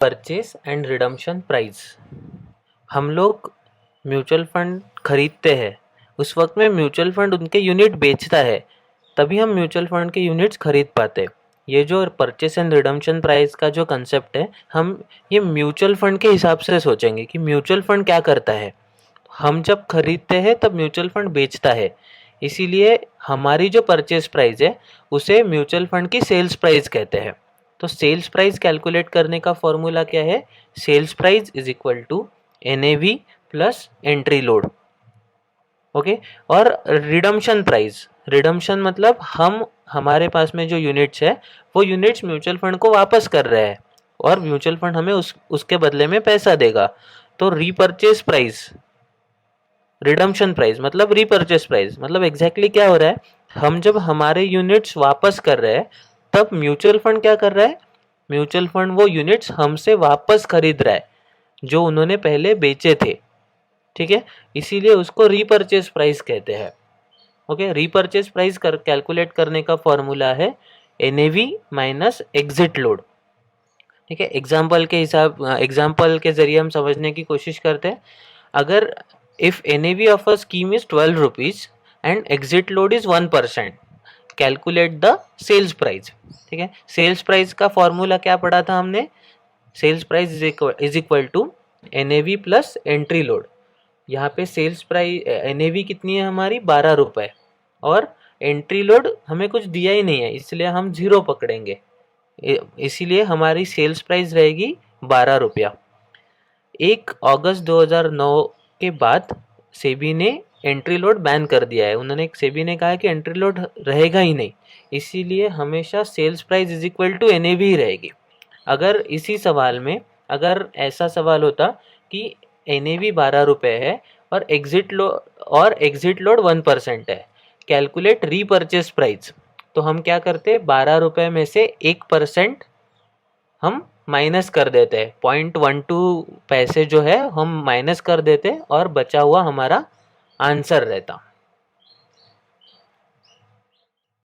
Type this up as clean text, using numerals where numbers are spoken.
Purchase and redemption price. हम लोग mutual fund खरीदते हैं, उस वक्त में म्यूचुअल फंड उनके यूनिट बेचता है, तभी हम म्यूचुअल फंड के यूनिट्स खरीद पाते। ये जो परचेस एंड रिडम्पशन प्राइस का जो कंसेप्ट है, हम ये म्यूचुअल फंड के हिसाब से सोचेंगे कि म्यूचुअल फंड क्या करता है। हम जब खरीदते हैं तब म्यूचुअल फंड बेचता है, इसीलिए हमारी जो परचेस प्राइस है उसे म्यूचुअल फंड की सेल्स प्राइस कहते हैं। तो सेल्स प्राइस कैलकुलेट करने का फॉर्मूला क्या है? Sales price is equal to NAV plus entry load. Okay. और रिडम्पशन प्राइस, रिडम्पशन मतलब हमारे पास में जो यूनिट्स है वो यूनिट्स म्यूचुअल फंड को वापस कर रहे हैं और म्यूचुअल फंड हमें उसके बदले में पैसा देगा। तो रीपरचेस प्राइस, रिडम्पशन प्राइस मतलब रीपरचेस प्राइस, मतलब एग्जैक्टली क्या हो रहा है, हम जब हमारे यूनिट्स वापस कर रहे हैं तब म्यूचुअल फंड क्या कर रहा है, म्यूचुअल फंड वो यूनिट्स हमसे वापस खरीद रहा है जो उन्होंने पहले बेचे थे। ठीक है, इसीलिए उसको रीपरचेस प्राइस कहते हैं। ओके, रीपरचेस प्राइस कैलकुलेट करने का फॉर्मूला है NAV माइनस एग्जिट लोड। ठीक है, एग्जाम्पल के जरिए हम समझने की कोशिश करते हैं। अगर if NAV of a scheme is 12 rupees and exit load is 1%, calculate the sales price. ठीक है, सेल्स प्राइस का फॉर्मूला क्या पढ़ा था हमने? Sales price is equal to NAV plus entry load. यहाँ पे सेल्स प्राइस NAV कितनी है हमारी? 12 रुपये, और एंट्री लोड हमें कुछ दिया ही नहीं है इसलिए हम 0 पकड़ेंगे, इसीलिए हमारी सेल्स प्राइस रहेगी 12 रुपया। 1 अगस्त 2009 के बाद सेबी ने एंट्री लोड बैन कर दिया है। सेबी ने कहा कि एंट्री लोड रहेगा ही नहीं, इसीलिए हमेशा sales price is equal to NAV ही रहेगी। अगर इसी सवाल में अगर ऐसा सवाल होता कि NAV 12 रुपये है और एग्जिट लोड 1% है, कैलकुलेट रीपरचेस प्राइस, तो हम क्या करते? 12 रुपये में से 1% हम माइनस कर देते हैं, 0.12 पैसे जो है हम माइनस कर देते और बचा हुआ हमारा आंसर रहता।